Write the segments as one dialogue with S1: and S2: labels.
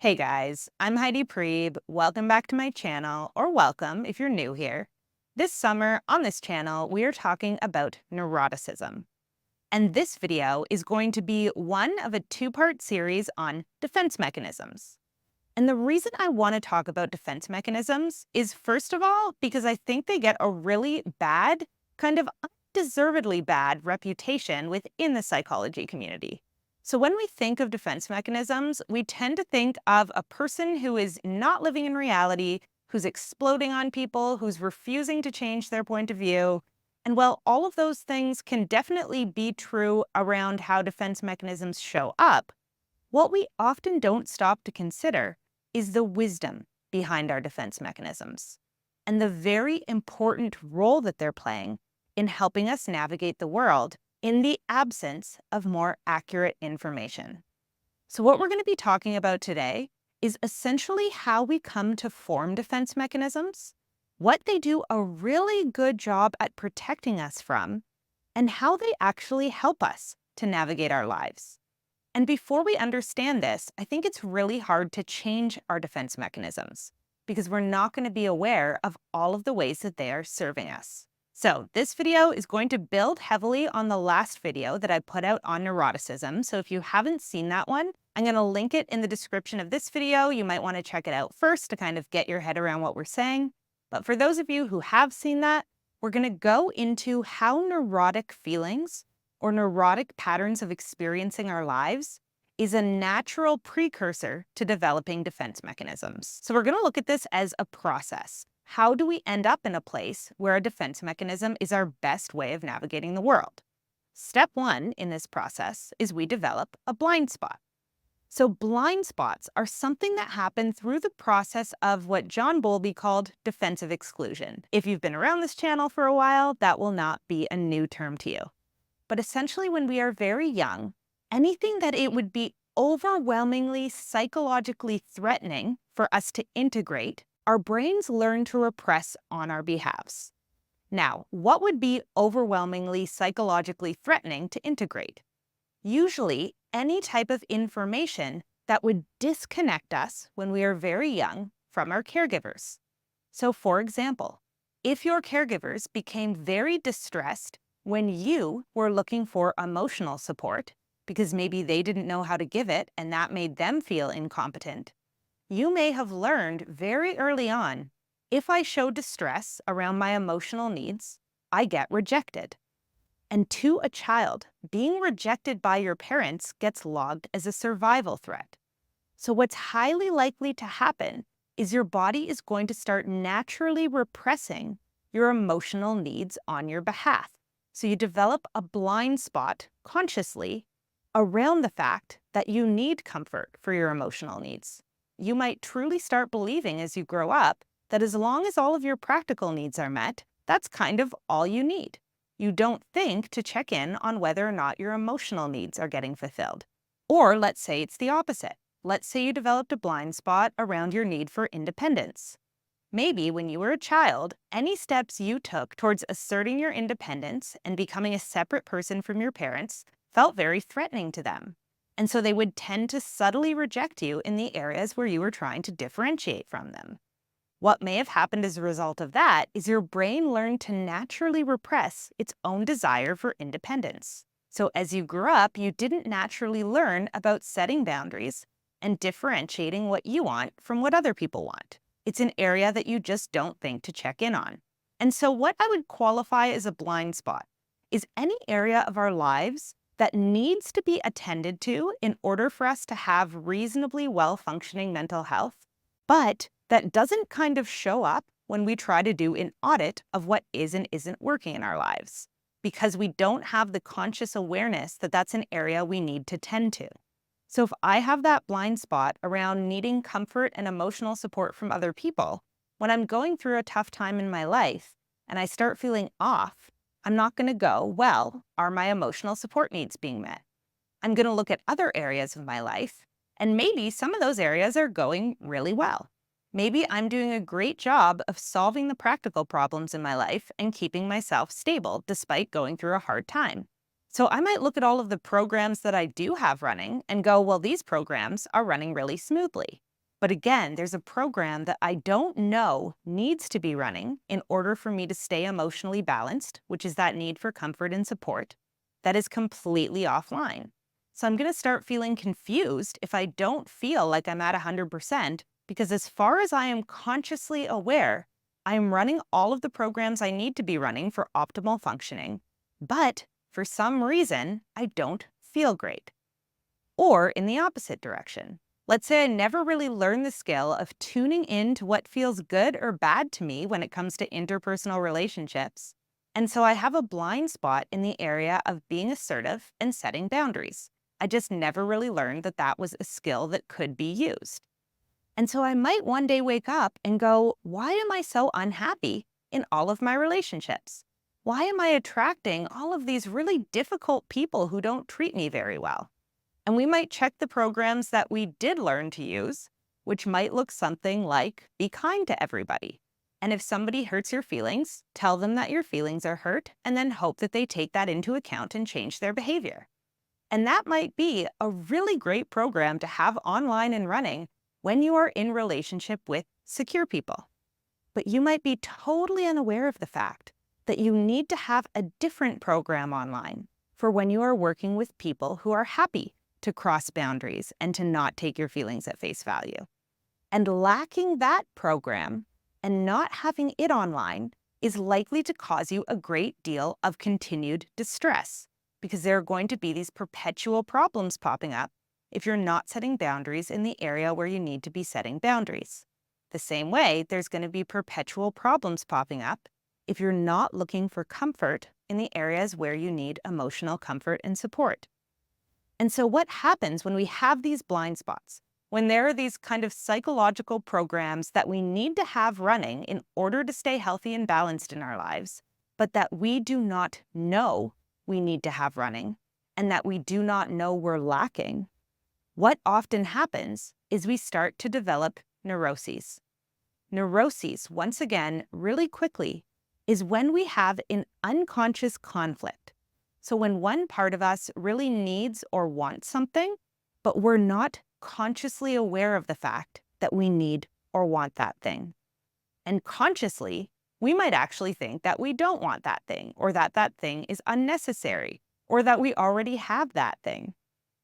S1: Hey guys, I'm Heidi Preeb. Welcome back to my channel, or welcome if you're new here. This summer on this channel, we are talking about neuroticism. And this video is going to be one of a two-part series on defense mechanisms. And the reason I want to talk about defense mechanisms is, first of all, because I think they get a really bad, kind of undeservedly bad reputation within the psychology community. So when we think of defense mechanisms, we tend to think of a person who is not living in reality, who's exploding on people, who's refusing to change their point of view. And while all of those things can definitely be true around how defense mechanisms show up, what we often don't stop to consider is the wisdom behind our defense mechanisms and the very important role that they're playing in helping us navigate the world in the absence of more accurate information. So what we're going to be talking about today is essentially how we come to form defense mechanisms, what they do a really good job at protecting us from, and how they actually help us to navigate our lives. And before we understand this, I think it's really hard to change our defense mechanisms because we're not going to be aware of all of the ways that they are serving us. So this video is going to build heavily on the last video that I put out on neuroticism. So if you haven't seen that one, I'm going to link it in the description of this video. You might want to check it out first to kind of get your head around what we're saying. But for those of you who have seen that, we're going to go into how neurotic feelings or neurotic patterns of experiencing our lives is a natural precursor to developing defense mechanisms. So we're going to look at this as a process. How do we end up in a place where a defense mechanism is our best way of navigating the world? Step one in this process is we develop a blind spot. So blind spots are something that happen through the process of what John Bowlby called defensive exclusion. If you've been around this channel for a while, that will not be a new term to you. But essentially, when we are very young, anything that it would be overwhelmingly psychologically threatening for us to integrate, our brains learn to repress on our behalves. Now, what would be overwhelmingly psychologically threatening to integrate? Usually, any type of information that would disconnect us when we are very young from our caregivers. So, for example, if your caregivers became very distressed when you were looking for emotional support, because maybe they didn't know how to give it and that made them feel incompetent, you may have learned very early on, if I show distress around my emotional needs, I get rejected. And to a child, being rejected by your parents gets logged as a survival threat. So what's highly likely to happen is your body is going to start naturally repressing your emotional needs on your behalf. So you develop a blind spot consciously around the fact that you need comfort for your emotional needs. You might truly start believing as you grow up that as long as all of your practical needs are met, that's kind of all you need. You don't think to check in on whether or not your emotional needs are getting fulfilled. Or let's say it's the opposite. Let's say you developed a blind spot around your need for independence. Maybe when you were a child, any steps you took towards asserting your independence and becoming a separate person from your parents felt very threatening to them. And so they would tend to subtly reject you in the areas where you were trying to differentiate from them. What may have happened as a result of that is your brain learned to naturally repress its own desire for independence. So as you grew up, you didn't naturally learn about setting boundaries and differentiating what you want from what other people want. It's an area that you just don't think to check in on. And so what I would qualify as a blind spot is any area of our lives that needs to be attended to in order for us to have reasonably well-functioning mental health, but that doesn't kind of show up when we try to do an audit of what is and isn't working in our lives, because we don't have the conscious awareness that that's an area we need to tend to. So if I have that blind spot around needing comfort and emotional support from other people, when I'm going through a tough time in my life and I start feeling off, I'm not going to go, well, are my emotional support needs being met? I'm going to look at other areas of my life, and maybe some of those areas are going really well. Maybe I'm doing a great job of solving the practical problems in my life and keeping myself stable despite going through a hard time. So I might look at all of the programs that I do have running and go, well, these programs are running really smoothly. But again, there's a program that I don't know needs to be running in order for me to stay emotionally balanced, which is that need for comfort and support, that is completely offline. So I'm going to start feeling confused if I don't feel like I'm at 100%, because as far as I am consciously aware, I'm running all of the programs I need to be running for optimal functioning. But for some reason, I don't feel great. Or in the opposite direction. Let's say I never really learned the skill of tuning in to what feels good or bad to me when it comes to interpersonal relationships. And so I have a blind spot in the area of being assertive and setting boundaries. I just never really learned that that was a skill that could be used. And so I might one day wake up and go, why am I so unhappy in all of my relationships? Why am I attracting all of these really difficult people who don't treat me very well? And we might check the programs that we did learn to use, which might look something like be kind to everybody. And if somebody hurts your feelings, tell them that your feelings are hurt and then hope that they take that into account and change their behavior. And that might be a really great program to have online and running when you are in relationship with secure people. But you might be totally unaware of the fact that you need to have a different program online for when you are working with people who are happy to cross boundaries and to not take your feelings at face value. And lacking that program and not having it online is likely to cause you a great deal of continued distress, because there are going to be these perpetual problems popping up if you're not setting boundaries in the area where you need to be setting boundaries. The same way, there's going to be perpetual problems popping up if you're not looking for comfort in the areas where you need emotional comfort and support. And so what happens when we have these blind spots? When there are these kind of psychological programs that we need to have running in order to stay healthy and balanced in our lives, but that we do not know we need to have running, and that we do not know we're lacking, what often happens is we start to develop neuroses. Neuroses, once again, really quickly, is when we have an unconscious conflict. So when one part of us really needs or wants something, but we're not consciously aware of the fact that we need or want that thing. And consciously, we might actually think that we don't want that thing, or that that thing is unnecessary, or that we already have that thing.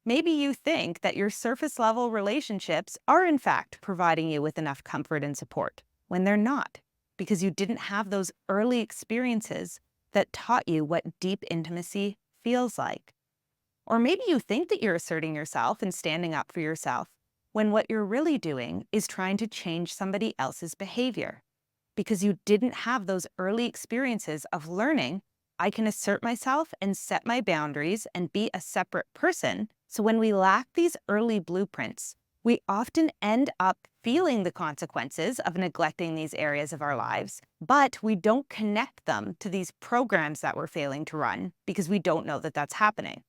S1: Maybe you think that your surface level relationships are in fact providing you with enough comfort and support, when they're not, because you didn't have those early experiences that taught you what deep intimacy feels like. Or maybe you think that you're asserting yourself and standing up for yourself, when what you're really doing is trying to change somebody else's behavior, because you didn't have those early experiences of learning, I can assert myself and set my boundaries and be a separate person. So when we lack these early blueprints, we often end up feeling the consequences of neglecting these areas of our lives, but we don't connect them to these programs that we're failing to run because we don't know that that's happening.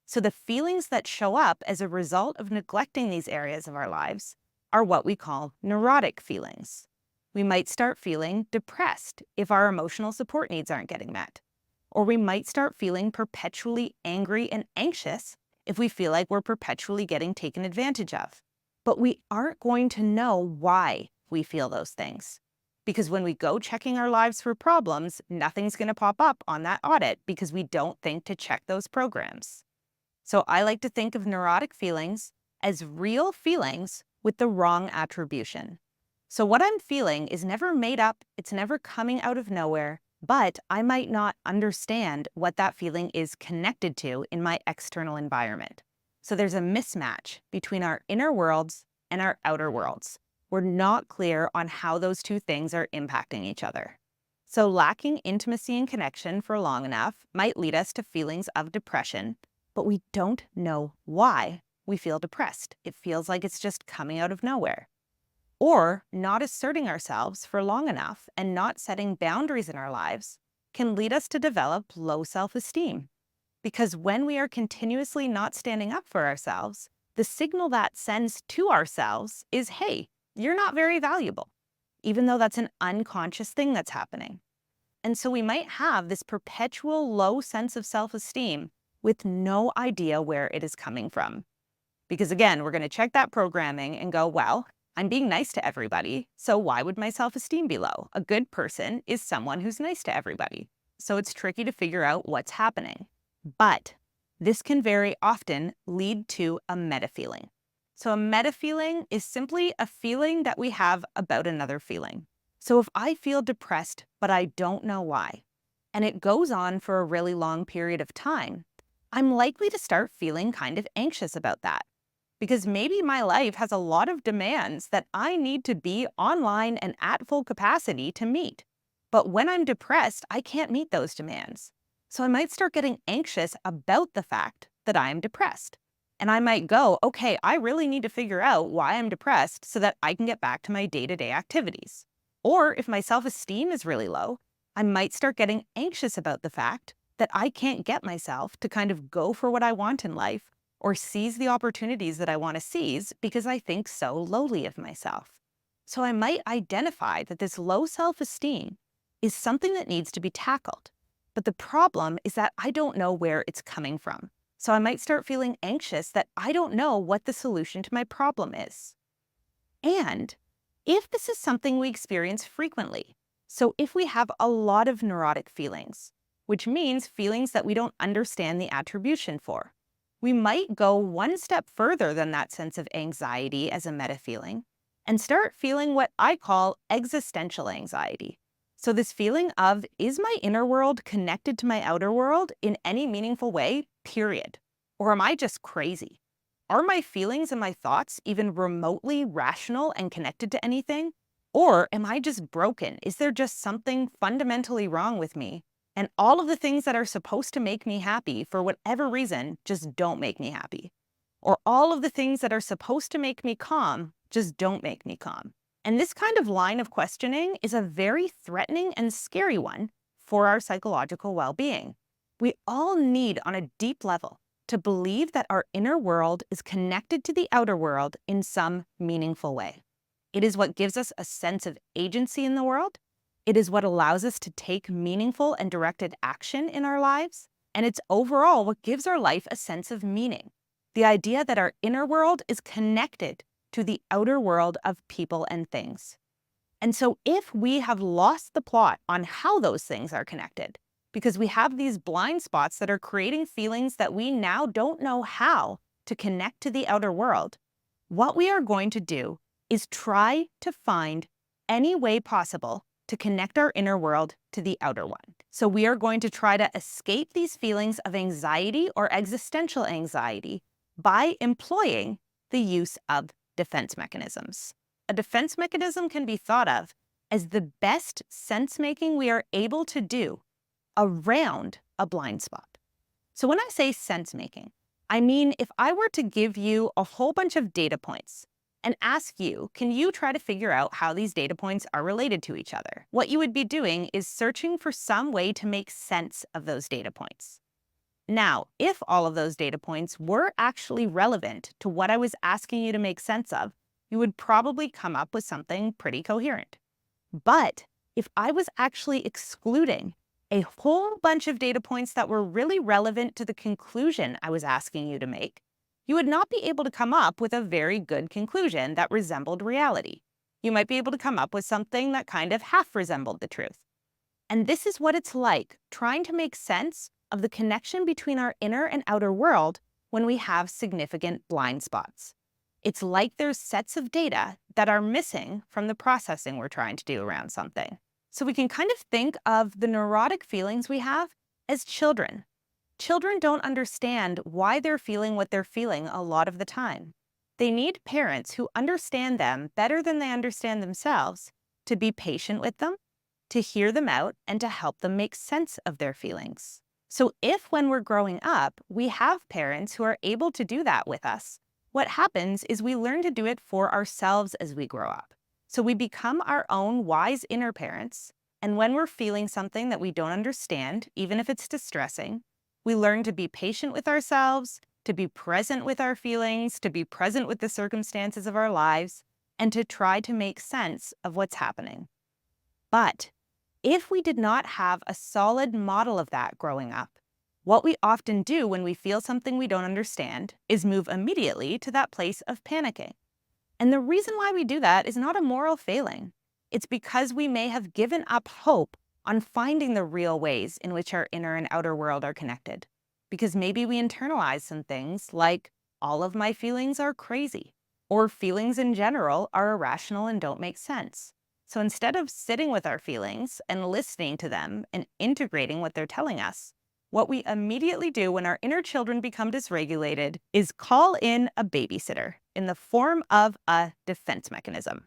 S1: So the feelings that show up as a result of neglecting these areas of our lives are what we call neurotic feelings. We might start feeling depressed if our emotional support needs aren't getting met. Or we might start feeling perpetually angry and anxious if we feel like we're perpetually getting taken advantage of. But we aren't going to know why we feel those things. Because when we go checking our lives for problems, nothing's going to pop up on that audit because we don't think to check those programs. So I like to think of neurotic feelings as real feelings with the wrong attribution. So what I'm feeling is never made up, it's never coming out of nowhere, but I might not understand what that feeling is connected to in my external environment. So there's a mismatch between our inner worlds and our outer worlds. We're not clear on how those two things are impacting each other. So lacking intimacy and connection for long enough might lead us to feelings of depression, but we don't know why we feel depressed. It feels like it's just coming out of nowhere. Or not asserting ourselves for long enough and not setting boundaries in our lives can lead us to develop low self-esteem. Because when we are continuously not standing up for ourselves, the signal that sends to ourselves is, hey, you're not very valuable, even though that's an unconscious thing that's happening. And so we might have this perpetual low sense of self-esteem with no idea where it is coming from. Because again, we're going to check that programming and go, well, I'm being nice to everybody, so why would my self-esteem be low? A good person is someone who's nice to everybody. So it's tricky to figure out what's happening. But this can very often lead to a meta feeling. So a meta feeling is simply a feeling that we have about another feeling. So if I feel depressed, but I don't know why, and it goes on for a really long period of time, I'm likely to start feeling kind of anxious about that. Because maybe my life has a lot of demands that I need to be online and at full capacity to meet. But when I'm depressed, I can't meet those demands. So I might start getting anxious about the fact that I am depressed. And I might go, okay, I really need to figure out why I'm depressed so that I can get back to my day-to-day activities. Or if my self-esteem is really low, I might start getting anxious about the fact that I can't get myself to kind of go for what I want in life or seize the opportunities that I want to seize because I think so lowly of myself. So I might identify that this low self-esteem is something that needs to be tackled. But the problem is that I don't know where it's coming from. So I might start feeling anxious that I don't know what the solution to my problem is. And if this is something we experience frequently, so if we have a lot of neurotic feelings, which means feelings that we don't understand the attribution for, we might go one step further than that sense of anxiety as a meta feeling and start feeling what I call existential anxiety. So this feeling of, is my inner world connected to my outer world in any meaningful way, period? Or am I just crazy? Are my feelings and my thoughts even remotely rational and connected to anything? Or am I just broken? Is there just something fundamentally wrong with me? And all of the things that are supposed to make me happy for whatever reason just don't make me happy. Or all of the things that are supposed to make me calm just don't make me calm. And this kind of line of questioning is a very threatening and scary one for our psychological well-being. We all need, on a deep level, to believe that our inner world is connected to the outer world in some meaningful way. It is what gives us a sense of agency in the world. It is what allows us to take meaningful and directed action in our lives. And it's overall what gives our life a sense of meaning. The idea that our inner world is connected to the outer world of people and things. And so if we have lost the plot on how those things are connected, because we have these blind spots that are creating feelings that we now don't know how to connect to the outer world, what we are going to do is try to find any way possible to connect our inner world to the outer one. So we are going to try to escape these feelings of anxiety or existential anxiety by employing the use of defense mechanisms. A defense mechanism can be thought of as the best sense-making we are able to do around a blind spot. So when I say sense-making, I mean if I were to give you a whole bunch of data points and ask you, can you try to figure out how these data points are related to each other? What you would be doing is searching for some way to make sense of those data points. Now, if all of those data points were actually relevant to what I was asking you to make sense of, you would probably come up with something pretty coherent. But if I was actually excluding a whole bunch of data points that were really relevant to the conclusion I was asking you to make, you would not be able to come up with a very good conclusion that resembled reality. You might be able to come up with something that kind of half resembled the truth. And this is what it's like trying to make sense of the connection between our inner and outer world when we have significant blind spots. It's like there's sets of data that are missing from the processing we're trying to do around something. So we can kind of think of the neurotic feelings we have as children. Children don't understand why they're feeling what they're feeling a lot of the time. They need parents who understand them better than they understand themselves to be patient with them, to hear them out, and to help them make sense of their feelings. So if when we're growing up, we have parents who are able to do that with us, what happens is we learn to do it for ourselves as we grow up. So we become our own wise inner parents, and when we're feeling something that we don't understand, even if it's distressing, we learn to be patient with ourselves, to be present with our feelings, to be present with the circumstances of our lives, and to try to make sense of what's happening. But if we did not have a solid model of that growing up, what we often do when we feel something we don't understand is move immediately to that place of panicking. And the reason why we do that is not a moral failing. It's because we may have given up hope on finding the real ways in which our inner and outer world are connected. Because maybe we internalize some things like, all of my feelings are crazy, or feelings in general are irrational and don't make sense. So instead of sitting with our feelings and listening to them and integrating what they're telling us, what we immediately do when our inner children become dysregulated is call in a babysitter in the form of a defense mechanism.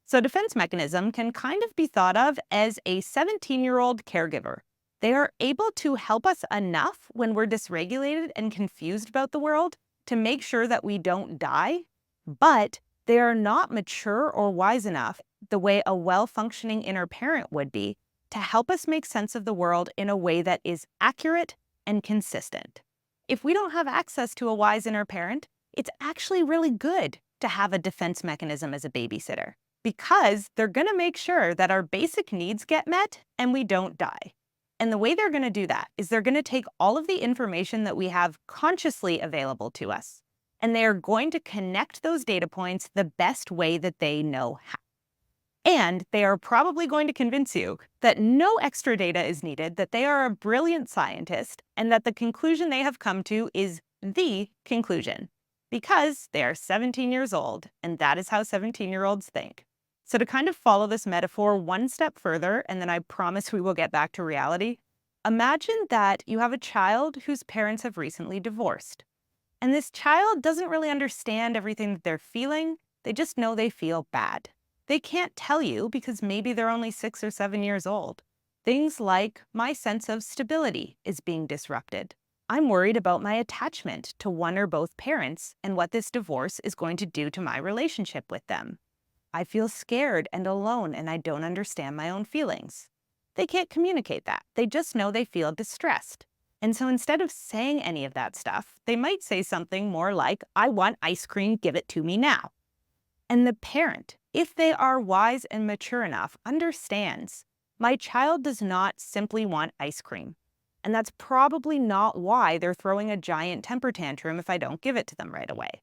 S1: So, defense mechanism can kind of be thought of as a 17-year-old caregiver. They are able to help us enough when we're dysregulated and confused about the world to make sure that we don't die, but they are not mature or wise enough the way a well-functioning inner parent would be to help us make sense of the world in a way that is accurate and consistent. If we don't have access to a wise inner parent, it's actually really good to have a defense mechanism as a babysitter because they're going to make sure that our basic needs get met and we don't die. And the way they're going to do that is they're going to take all of the information that we have consciously available to us, and they are going to connect those data points the best way that they know how. And they are probably going to convince you that no extra data is needed, that they are a brilliant scientist, and that the conclusion they have come to is the conclusion, because they are 17 years old, and that is how 17-year-olds think. So to kind of follow this metaphor one step further, and then I promise we will get back to reality, imagine that you have a child whose parents have recently divorced. And this child doesn't really understand everything that they're feeling, they just know they feel bad. They can't tell you because maybe they're only 6 or 7 years old. Things like, my sense of stability is being disrupted. I'm worried about my attachment to one or both parents and what this divorce is going to do to my relationship with them. I feel scared and alone and I don't understand my own feelings. They can't communicate that. They just know they feel distressed. And so instead of saying any of that stuff, they might say something more like, I want ice cream, give it to me now. And the parent, if they are wise and mature enough, understands my child does not simply want ice cream. And that's probably not why they're throwing a giant temper tantrum if I don't give it to them right away.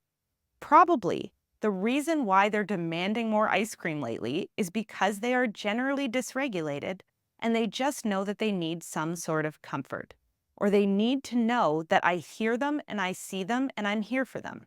S1: Probably the reason why they're demanding more ice cream lately is because they are generally dysregulated and they just know that they need some sort of comfort, or they need to know that I hear them and I see them and I'm here for them.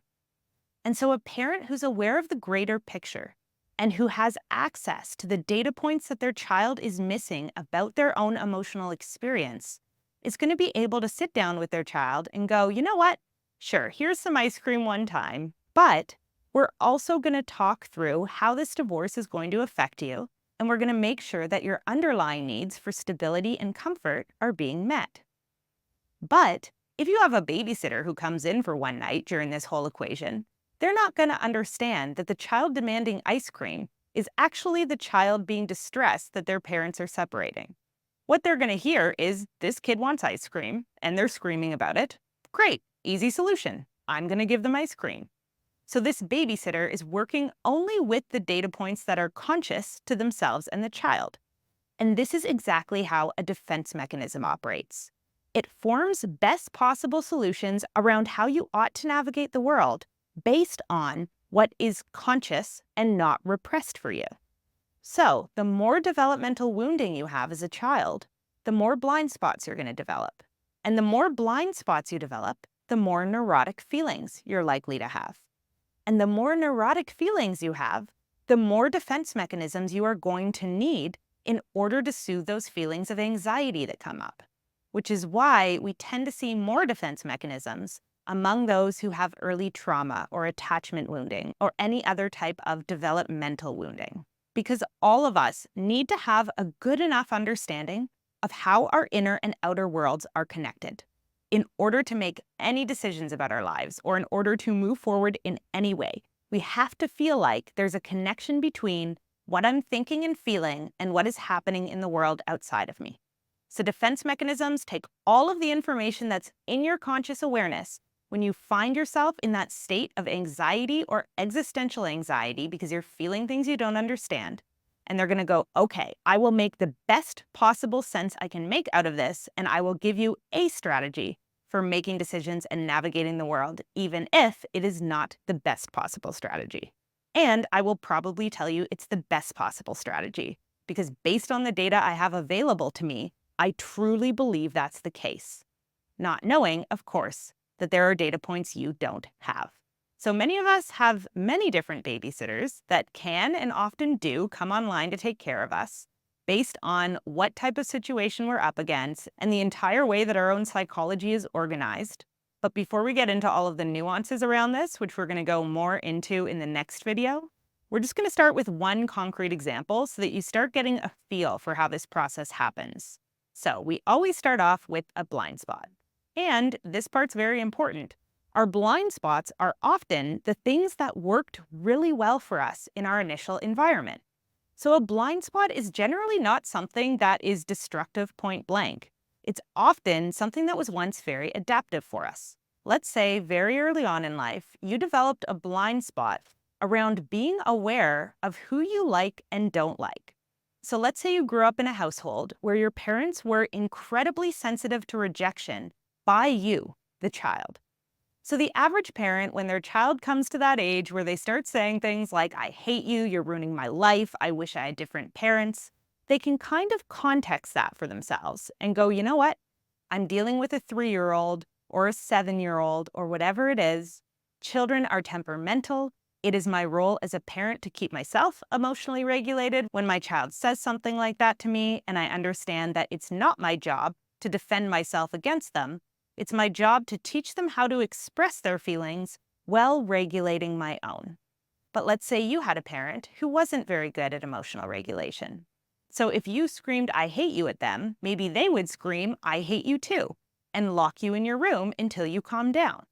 S1: And so a parent who's aware of the greater picture and who has access to the data points that their child is missing about their own emotional experience is going to be able to sit down with their child and go, you know what? Sure, here's some ice cream one time, but we're also going to talk through how this divorce is going to affect you, and we're going to make sure that your underlying needs for stability and comfort are being met. But if you have a babysitter who comes in for one night during this whole equation, they're not going to understand that the child demanding ice cream is actually the child being distressed that their parents are separating. What they're going to hear is, this kid wants ice cream, and they're screaming about it. Great, easy solution. I'm going to give them ice cream. So this babysitter is working only with the data points that are conscious to themselves and the child. And this is exactly how a defense mechanism operates. It forms best possible solutions around how you ought to navigate the world based on what is conscious and not repressed for you. So the more developmental wounding you have as a child, the more blind spots you're going to develop. And the more blind spots you develop, the more neurotic feelings you're likely to have. And the more neurotic feelings you have, the more defense mechanisms you are going to need in order to soothe those feelings of anxiety that come up, which is why we tend to see more defense mechanisms among those who have early trauma or attachment wounding or any other type of developmental wounding. Because all of us need to have a good enough understanding of how our inner and outer worlds are connected in order to make any decisions about our lives or in order to move forward in any way. We have to feel like there's a connection between what I'm thinking and feeling and what is happening in the world outside of me. So defense mechanisms take all of the information that's in your conscious awareness when you find yourself in that state of anxiety or existential anxiety because you're feeling things you don't understand. And they're going to go, okay, I will make the best possible sense I can make out of this, and I will give you a strategy for making decisions and navigating the world, even if it is not the best possible strategy. And I will probably tell you it's the best possible strategy because based on the data I have available to me, I truly believe that's the case. Not knowing, of course, that there are data points you don't have. So many of us have many different babysitters that can and often do come online to take care of us based on what type of situation we're up against and the entire way that our own psychology is organized. But before we get into all of the nuances around this, which we're going to go more into in the next video, we're just going to start with one concrete example so that you start getting a feel for how this process happens. So we always start off with a blind spot. And this part's very important. Our blind spots are often the things that worked really well for us in our initial environment. So a blind spot is generally not something that is destructive point blank. It's often something that was once very adaptive for us. Let's say very early on in life, you developed a blind spot around being aware of who you like and don't like. So let's say you grew up in a household where your parents were incredibly sensitive to rejection by you, the child. So the average parent, when their child comes to that age where they start saying things like, I hate you, you're ruining my life, I wish I had different parents, they can kind of context that for themselves and go, you know what? I'm dealing with a 3-year-old or a 7-year-old or whatever it is. Children are temperamental. It is my role as a parent to keep myself emotionally regulated when my child says something like that to me, and I understand that it's not my job to defend myself against them. It's my job to teach them how to express their feelings while regulating my own. But let's say you had a parent who wasn't very good at emotional regulation. So if you screamed, I hate you at them, maybe they would scream, I hate you too, and lock you in your room until you calm down.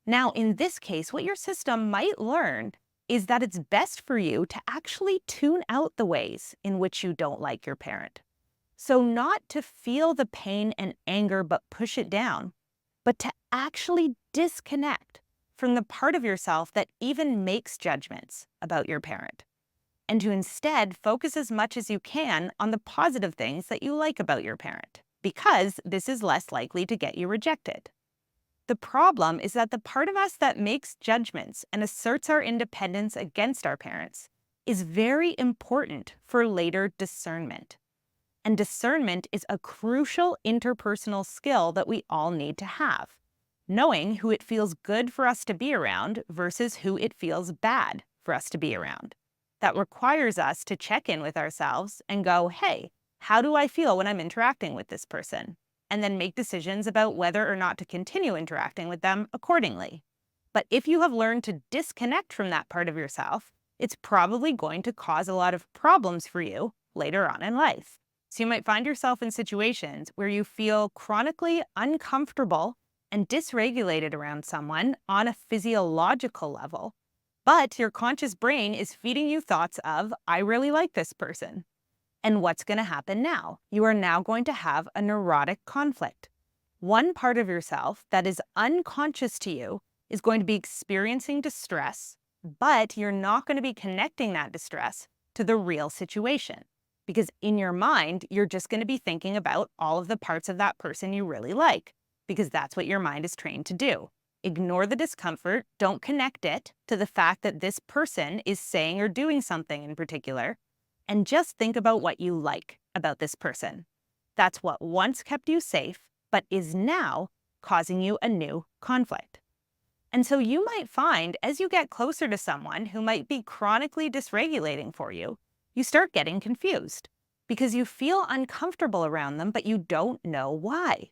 S1: Now, in this case, what your system might learn is that it's best for you to actually tune out the ways in which you don't like your parent. So not to feel the pain and anger but push it down, but to actually disconnect from the part of yourself that even makes judgments about your parent, and to instead focus as much as you can on the positive things that you like about your parent, because this is less likely to get you rejected. The problem is that the part of us that makes judgments and asserts our independence against our parents is very important for later discernment. And discernment is a crucial interpersonal skill that we all need to have. Knowing who it feels good for us to be around versus who it feels bad for us to be around. That requires us to check in with ourselves and go, hey, how do I feel when I'm interacting with this person? And then make decisions about whether or not to continue interacting with them accordingly. But if you have learned to disconnect from that part of yourself, it's probably going to cause a lot of problems for you later on in life. So you might find yourself in situations where you feel chronically uncomfortable and dysregulated around someone on a physiological level, but your conscious brain is feeding you thoughts of, I really like this person. And what's going to happen now? You are now going to have a neurotic conflict. One part of yourself that is unconscious to you is going to be experiencing distress, but you're not going to be connecting that distress to the real situation. Because in your mind, you're just going to be thinking about all of the parts of that person you really like, because that's what your mind is trained to do. Ignore the discomfort, don't connect it to the fact that this person is saying or doing something in particular, and just think about what you like about this person. That's what once kept you safe, but is now causing you a new conflict. And so you might find as you get closer to someone who might be chronically dysregulating for you, you start getting confused because you feel uncomfortable around them, but you don't know why.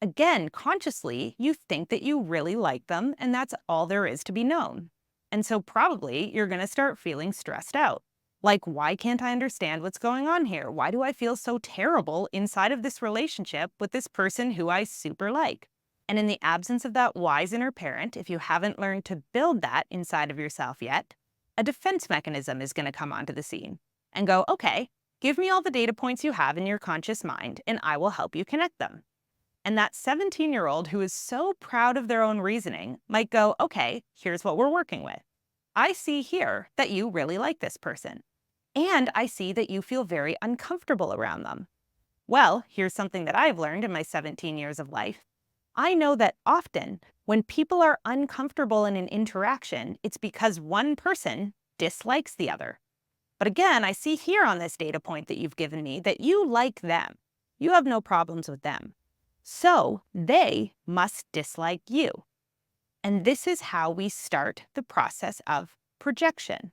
S1: Again, consciously, you think that you really like them and that's all there is to be known. And so probably you're going to start feeling stressed out. Like, why can't I understand what's going on here? Why do I feel so terrible inside of this relationship with this person who I super like? And in the absence of that wise inner parent, if you haven't learned to build that inside of yourself yet, a defense mechanism is going to come onto the scene and go, okay, give me all the data points you have in your conscious mind and I will help you connect them. And that 17-year-old who is so proud of their own reasoning might go, okay, here's what we're working with. I see here that you really like this person. And I see that you feel very uncomfortable around them. Well, here's something that I've learned in my 17 years of life. I know that often when people are uncomfortable in an interaction, it's because one person dislikes the other. But again, I see here on this data point that you've given me that you like them. You have no problems with them. So they must dislike you. And this is how we start the process of projection.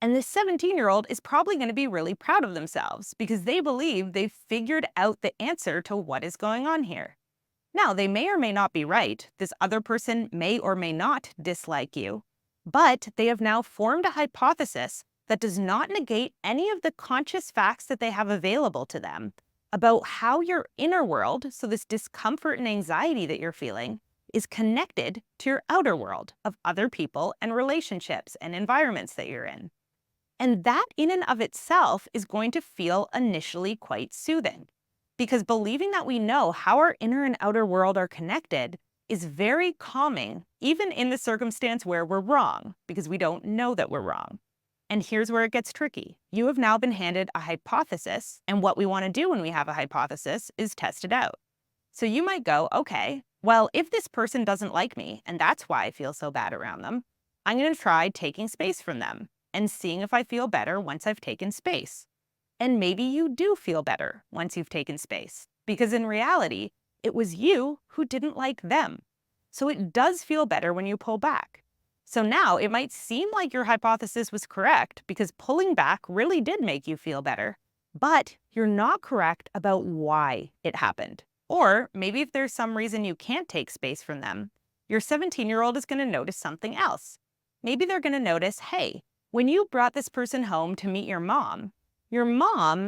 S1: And this 17-year-old is probably going to be really proud of themselves because they believe they've figured out the answer to what is going on here. Now, they may or may not be right. This other person may or may not dislike you, but they have now formed a hypothesis that does not negate any of the conscious facts that they have available to them about how your inner world, so this discomfort and anxiety that you're feeling, is connected to your outer world of other people and relationships and environments that you're in. And that in and of itself is going to feel initially quite soothing, because believing that we know how our inner and outer world are connected is very calming, even in the circumstance where we're wrong, because we don't know that we're wrong. And here's where it gets tricky. You have now been handed a hypothesis, and what we want to do when we have a hypothesis is test it out. So you might go, okay, well, if this person doesn't like me, and that's why I feel so bad around them, I'm going to try taking space from them and seeing if I feel better once I've taken space. And maybe you do feel better once you've taken space, because in reality, it was you who didn't like them. So it does feel better when you pull back. So now it might seem like your hypothesis was correct because pulling back really did make you feel better, but you're not correct about why it happened. Or maybe if there's some reason you can't take space from them, your 17-year-old is going to notice something else. Maybe they're going to notice, hey, when you brought this person home to meet your mom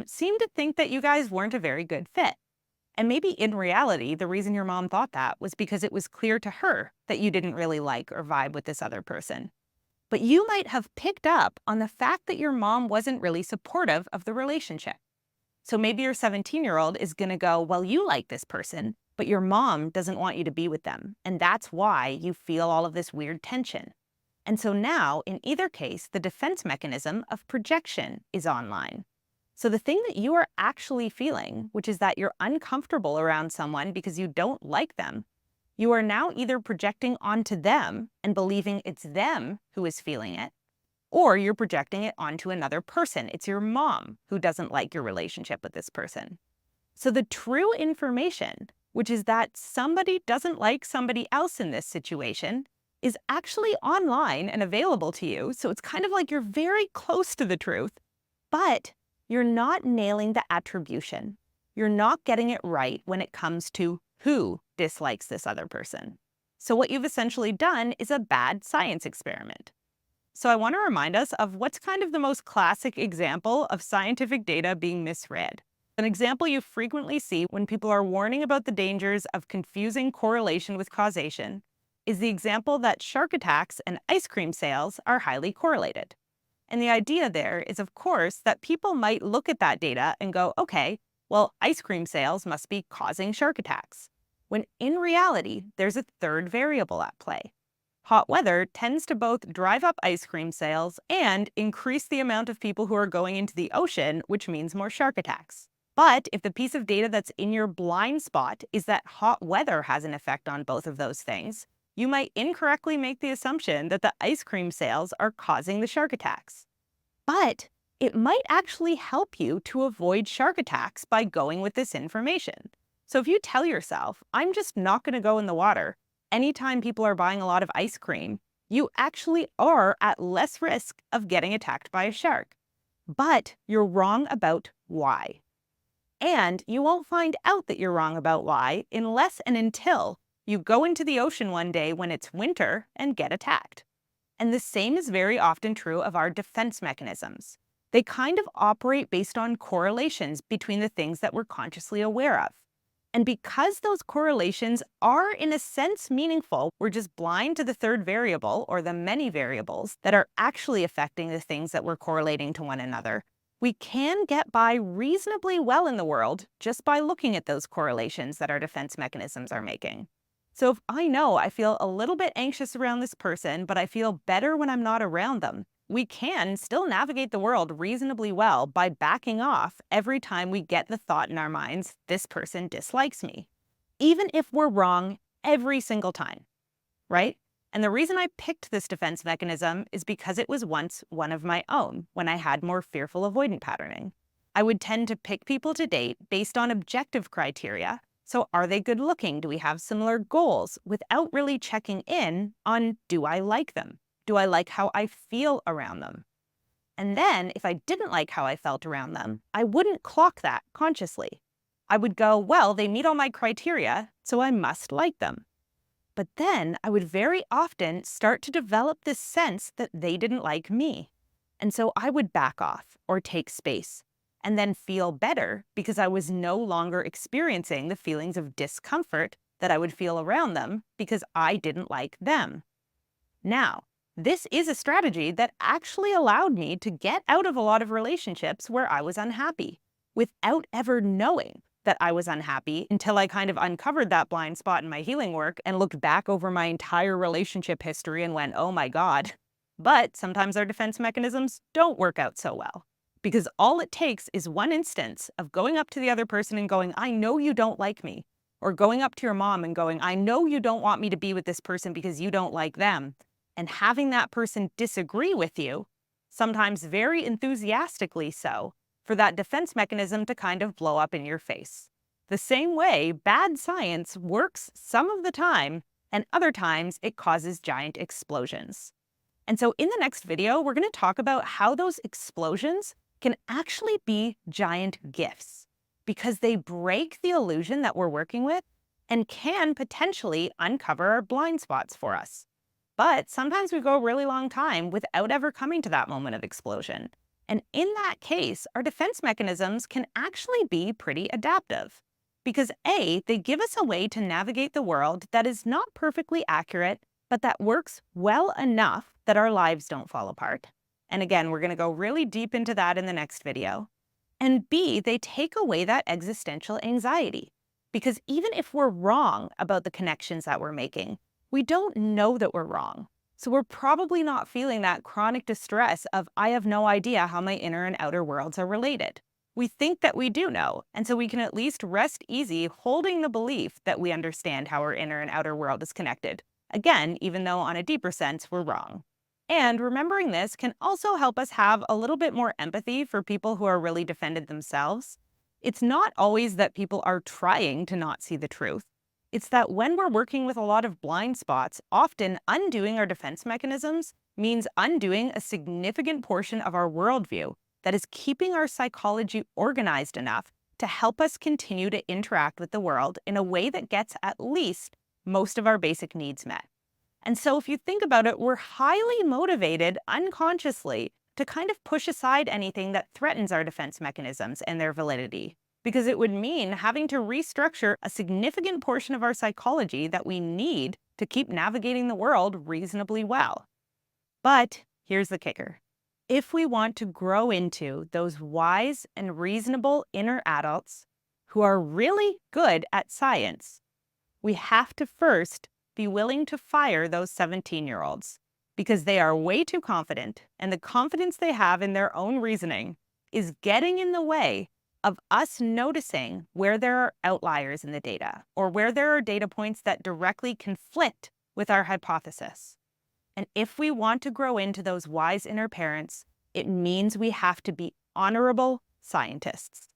S1: seemed to think that you guys weren't a very good fit. And maybe in reality, the reason your mom thought that was because it was clear to her that you didn't really like or vibe with this other person. But you might have picked up on the fact that your mom wasn't really supportive of the relationship. So maybe your 17-year-old is going to go, well, you like this person, but your mom doesn't want you to be with them. And that's why you feel all of this weird tension. And so now, in either case, the defense mechanism of projection is online. So the thing that you are actually feeling, which is that you're uncomfortable around someone because you don't like them, you are now either projecting onto them and believing it's them who is feeling it, or you're projecting it onto another person. It's your mom who doesn't like your relationship with this person. So the true information, which is that somebody doesn't like somebody else in this situation, is actually online and available to you. So it's kind of like you're very close to the truth, but you're not nailing the attribution. You're not getting it right when it comes to who dislikes this other person. So what you've essentially done is a bad science experiment. So I want to remind us of what's kind of the most classic example of scientific data being misread. An example you frequently see when people are warning about the dangers of confusing correlation with causation is the example that shark attacks and ice cream sales are highly correlated. And the idea there is, of course, that people might look at that data and go, okay, well, ice cream sales must be causing shark attacks, when in reality, there's a third variable at play. Hot weather tends to both drive up ice cream sales and increase the amount of people who are going into the ocean, which means more shark attacks. But if the piece of data that's in your blind spot is that hot weather has an effect on both of those things, you might incorrectly make the assumption that the ice cream sales are causing the shark attacks. But it might actually help you to avoid shark attacks by going with this information. So if you tell yourself, I'm just not going to go in the water, anytime people are buying a lot of ice cream, you actually are at less risk of getting attacked by a shark. But you're wrong about why. And you won't find out that you're wrong about why unless and until you go into the ocean one day when it's winter and get attacked. And the same is very often true of our defense mechanisms. They kind of operate based on correlations between the things that we're consciously aware of. And because those correlations are in a sense meaningful, we're just blind to the third variable or the many variables that are actually affecting the things that we're correlating to one another. We can get by reasonably well in the world just by looking at those correlations that our defense mechanisms are making. So if I know I feel a little bit anxious around this person, but I feel better when I'm not around them, we can still navigate the world reasonably well by backing off every time we get the thought in our minds, this person dislikes me, even if we're wrong every single time, right? And the reason I picked this defense mechanism is because it was once one of my own when I had more fearful avoidant patterning. I would tend to pick people to date based on objective criteria. So are they good looking? Do we have similar goals? Without really checking in on, do I like them? Do I like how I feel around them? And then if I didn't like how I felt around them, I wouldn't clock that consciously. I would go, well, they meet all my criteria, so I must like them. But then I would very often start to develop this sense that they didn't like me. And so I would back off or take space and then feel better because I was no longer experiencing the feelings of discomfort that I would feel around them because I didn't like them. Now, this is a strategy that actually allowed me to get out of a lot of relationships where I was unhappy without ever knowing that I was unhappy until I kind of uncovered that blind spot in my healing work and looked back over my entire relationship history and went, oh my God. But sometimes our defense mechanisms don't work out so well because all it takes is one instance of going up to the other person and going, I know you don't like me, or going up to your mom and going, I know you don't want me to be with this person because you don't like them, and having that person disagree with you, sometimes very enthusiastically so, for that defense mechanism to kind of blow up in your face. The same way bad science works some of the time, and other times it causes giant explosions. And so in the next video, we're going to talk about how those explosions can actually be giant gifts, because they break the illusion that we're working with and can potentially uncover our blind spots for us. But sometimes we go a really long time without ever coming to that moment of explosion. And in that case, our defense mechanisms can actually be pretty adaptive. Because A, they give us a way to navigate the world that is not perfectly accurate, but that works well enough that our lives don't fall apart. And again, we're going to go really deep into that in the next video. And B, they take away that existential anxiety. Because even if we're wrong about the connections that we're making, we don't know that we're wrong. So we're probably not feeling that chronic distress of, I have no idea how my inner and outer worlds are related. We think that we do know, and so we can at least rest easy holding the belief that we understand how our inner and outer world is connected. Again, even though on a deeper sense, we're wrong. And remembering this can also help us have a little bit more empathy for people who are really defended themselves. It's not always that people are trying to not see the truth. It's that when we're working with a lot of blind spots, often undoing our defense mechanisms means undoing a significant portion of our worldview that is keeping our psychology organized enough to help us continue to interact with the world in a way that gets at least most of our basic needs met. And so if you think about it, we're highly motivated unconsciously to kind of push aside anything that threatens our defense mechanisms and their validity, because it would mean having to restructure a significant portion of our psychology that we need to keep navigating the world reasonably well. But here's the kicker. If we want to grow into those wise and reasonable inner adults who are really good at science, we have to first be willing to fire those 17-year-olds because they are way too confident, and the confidence they have in their own reasoning is getting in the way of us noticing where there are outliers in the data or where there are data points that directly conflict with our hypothesis. And if we want to grow into those wise inner parents, it means we have to be honorable scientists.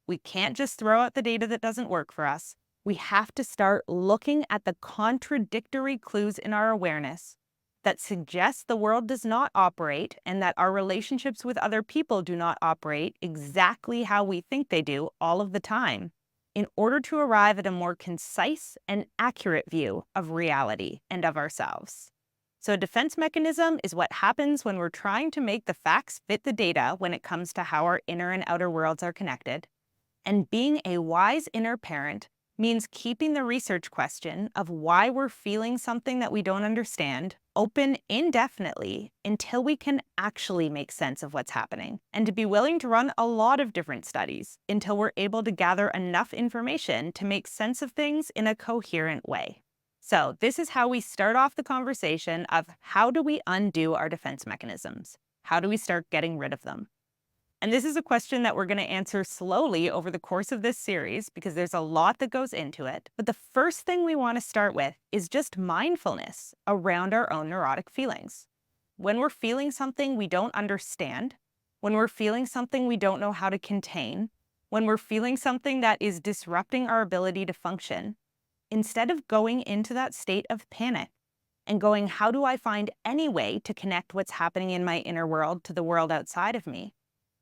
S1: We can't just throw out the data that doesn't work for us. We have to start looking at the contradictory clues in our awareness that suggest the world does not operate and that our relationships with other people do not operate exactly how we think they do all of the time, in order to arrive at a more concise and accurate view of reality and of ourselves. So a defense mechanism is what happens when we're trying to make the facts fit the data when it comes to how our inner and outer worlds are connected. And being a wise inner parent means keeping the research question of why we're feeling something that we don't understand open indefinitely until we can actually make sense of what's happening, and to be willing to run a lot of different studies until we're able to gather enough information to make sense of things in a coherent way. So this is how we start off the conversation of how do we undo our defense mechanisms? How do we start getting rid of them? And this is a question that we're going to answer slowly over the course of this series because there's a lot that goes into it. But the first thing we want to start with is just mindfulness around our own neurotic feelings. When we're feeling something we don't understand, when we're feeling something we don't know how to contain, when we're feeling something that is disrupting our ability to function, instead of going into that state of panic and going, how do I find any way to connect what's happening in my inner world to the world outside of me?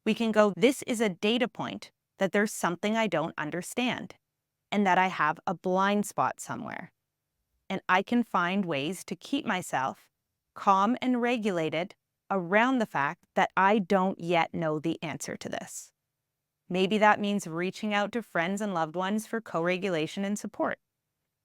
S1: We can go, this is a data point that there's something I don't understand and that I have a blind spot somewhere. And I can find ways to keep myself calm and regulated around the fact that I don't yet know the answer to this. Maybe that means reaching out to friends and loved ones for co-regulation and support.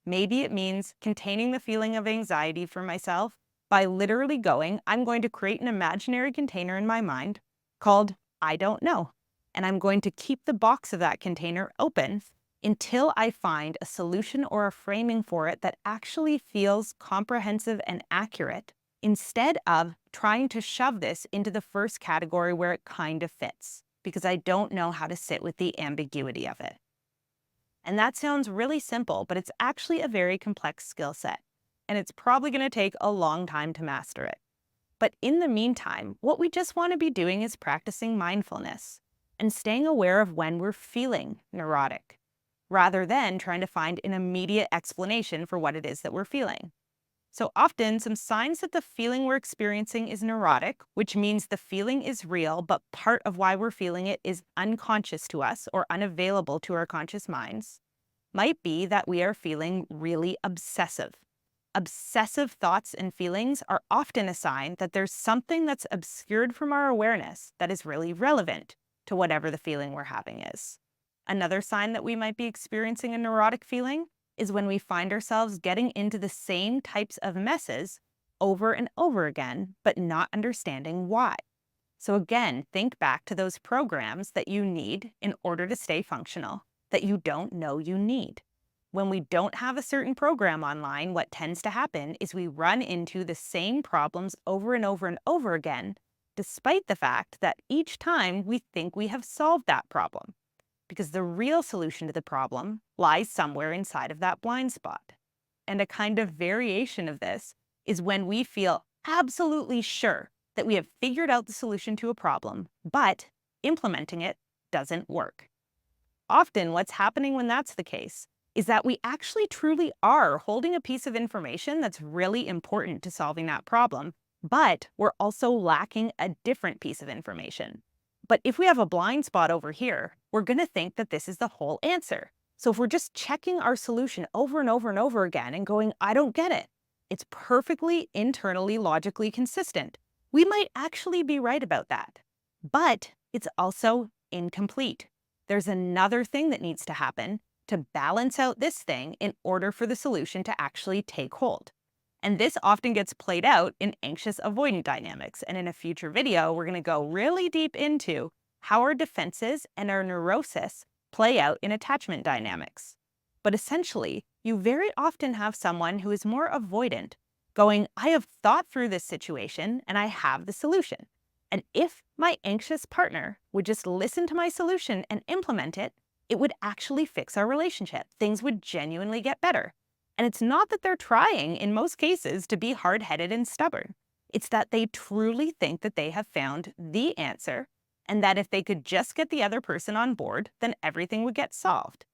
S1: Maybe it means containing the feeling of anxiety for myself by literally going, I'm going to create an imaginary container in my mind called I don't know. And I'm going to keep the box of that container open until I find a solution or a framing for it that actually feels comprehensive and accurate, instead of trying to shove this into the first category where it kind of fits, because I don't know how to sit with the ambiguity of it. And that sounds really simple, but it's actually a very complex skill set, and it's probably going to take a long time to master it. But in the meantime, what we just want to be doing is practicing mindfulness and staying aware of when we're feeling neurotic, rather than trying to find an immediate explanation for what it is that we're feeling. So often, some signs that the feeling we're experiencing is neurotic, which means the feeling is real, but part of why we're feeling it is unconscious to us or unavailable to our conscious minds, might be that we are feeling really obsessive. Obsessive thoughts and feelings are often a sign that there's something that's obscured from our awareness that is really relevant to whatever the feeling we're having is. Another sign that we might be experiencing a neurotic feeling is when we find ourselves getting into the same types of messes over and over again, but not understanding why. So again, think back to those programs that you need in order to stay functional, that you don't know you need. When we don't have a certain program online, what tends to happen is we run into the same problems over and over and over again, despite the fact that each time we think we have solved that problem, because the real solution to the problem lies somewhere inside of that blind spot. And a kind of variation of this is when we feel absolutely sure that we have figured out the solution to a problem, but implementing it doesn't work. Often what's happening when that's the case is that we actually truly are holding a piece of information that's really important to solving that problem, but we're also lacking a different piece of information. But if we have a blind spot over here, we're going to think that this is the whole answer. So if we're just checking our solution over and over and over again and going, I don't get it, it's perfectly internally logically consistent. We might actually be right about that, but it's also incomplete. There's another thing that needs to happen to balance out this thing in order for the solution to actually take hold. And this often gets played out in anxious avoidant dynamics. And in a future video, we're going to go really deep into how our defenses and our neurosis play out in attachment dynamics. But essentially, you very often have someone who is more avoidant going, I have thought through this situation and I have the solution. And if my anxious partner would just listen to my solution and implement it, it would actually fix our relationship. Things would genuinely get better. And it's not that they're trying, in most cases, to be hard-headed and stubborn. It's that they truly think that they have found the answer, and that if they could just get the other person on board, then everything would get solved.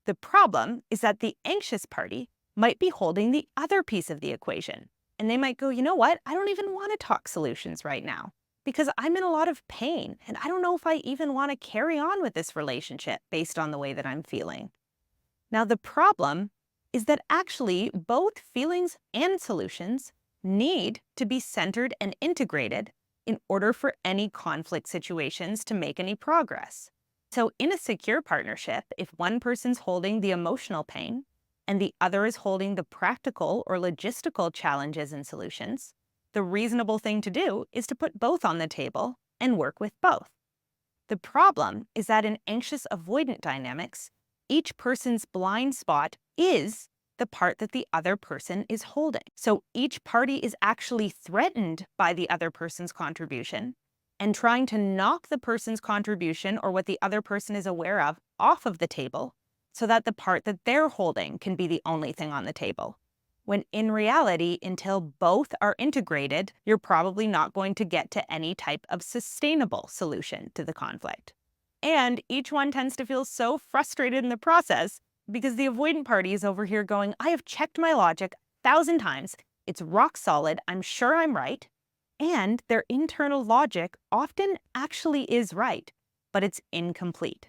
S1: The problem is that the anxious party might be holding the other piece of the equation. And they might go, you know what? I don't even want to talk solutions right now, because I'm in a lot of pain, and I don't know if I even want to carry on with this relationship based on the way that I'm feeling. Now, the problem is that actually both feelings and solutions need to be centered and integrated in order for any conflict situations to make any progress. So in a secure partnership, if one person's holding the emotional pain and the other is holding the practical or logistical challenges and solutions, the reasonable thing to do is to put both on the table and work with both. The problem is that in anxious avoidant dynamics, each person's blind spot is the part that the other person is holding. So each party is actually threatened by the other person's contribution, and trying to knock the person's contribution or what the other person is aware of off of the table so that the part that they're holding can be the only thing on the table. When in reality, until both are integrated, you're probably not going to get to any type of sustainable solution to the conflict. And each one tends to feel so frustrated in the process because the avoidant party is over here going, I have checked my logic 1,000 times. It's rock solid. I'm sure I'm right. And their internal logic often actually is right, but it's incomplete.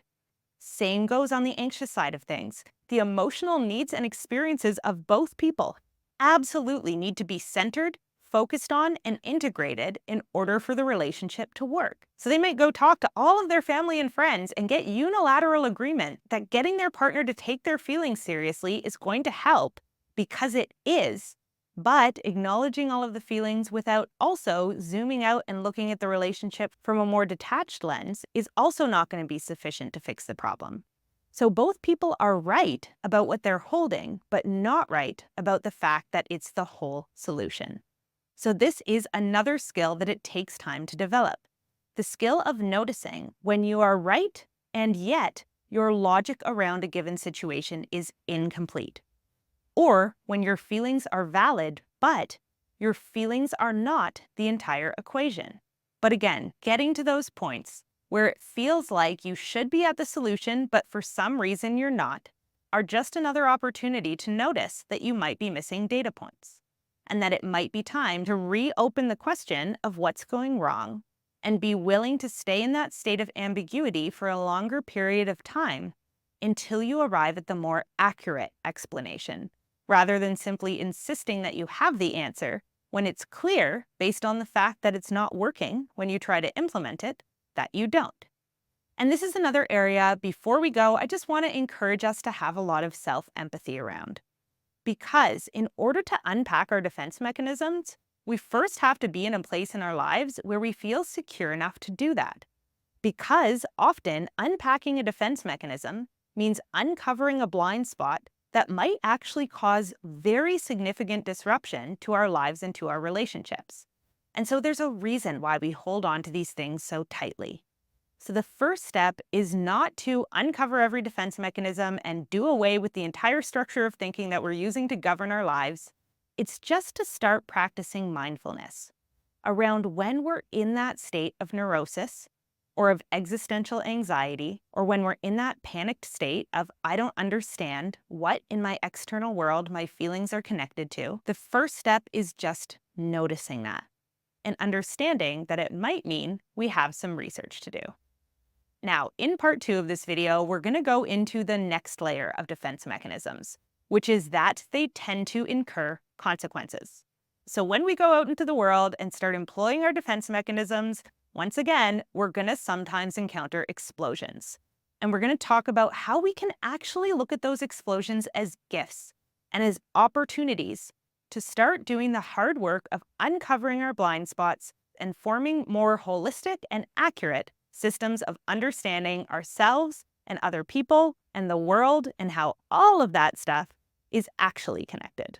S1: Same goes on the anxious side of things. The emotional needs and experiences of both people absolutely need to be centered, focused on, and integrated in order for the relationship to work. So they might go talk to all of their family and friends and get unilateral agreement that getting their partner to take their feelings seriously is going to help because it is. But acknowledging all of the feelings without also zooming out and looking at the relationship from a more detached lens is also not going to be sufficient to fix the problem. So both people are right about what they're holding, but not right about the fact that it's the whole solution. So this is another skill that it takes time to develop. The skill of noticing when you are right and yet your logic around a given situation is incomplete. Or when your feelings are valid, but your feelings are not the entire equation. But again, getting to those points where it feels like you should be at the solution, but for some reason you're not, are just another opportunity to notice that you might be missing data points, and that it might be time to reopen the question of what's going wrong and be willing to stay in that state of ambiguity for a longer period of time until you arrive at the more accurate explanation, rather than simply insisting that you have the answer when it's clear, based on the fact that it's not working when you try to implement it, that you don't. And this is another area, before we go, I just want to encourage us to have a lot of self-empathy around. Because in order to unpack our defense mechanisms, we first have to be in a place in our lives where we feel secure enough to do that. Because often unpacking a defense mechanism means uncovering a blind spot that might actually cause very significant disruption to our lives and to our relationships. And so there's a reason why we hold on to these things so tightly. So the first step is not to uncover every defense mechanism and do away with the entire structure of thinking that we're using to govern our lives. It's just to start practicing mindfulness around when we're in that state of neurosis or of existential anxiety, or when we're in that panicked state of, I don't understand what in my external world my feelings are connected to. The first step is just noticing that and understanding that it might mean we have some research to do. Now, in part 2 of this video, we're going to go into the next layer of defense mechanisms, which is that they tend to incur consequences. So when we go out into the world and start employing our defense mechanisms, once again, we're going to sometimes encounter explosions. And we're going to talk about how we can actually look at those explosions as gifts and as opportunities to start doing the hard work of uncovering our blind spots and forming more holistic and accurate systems of understanding ourselves and other people and the world and how all of that stuff is actually connected.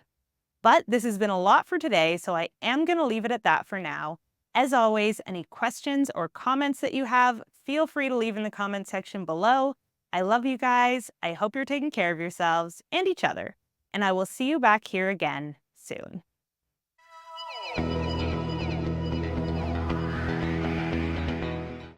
S1: But this has been a lot for today, so I am going to leave it at that for now. As always, any questions or comments that you have, feel free to leave in the comment section below. I love you guys. I hope you're taking care of yourselves and each other. And I will see you back here again soon.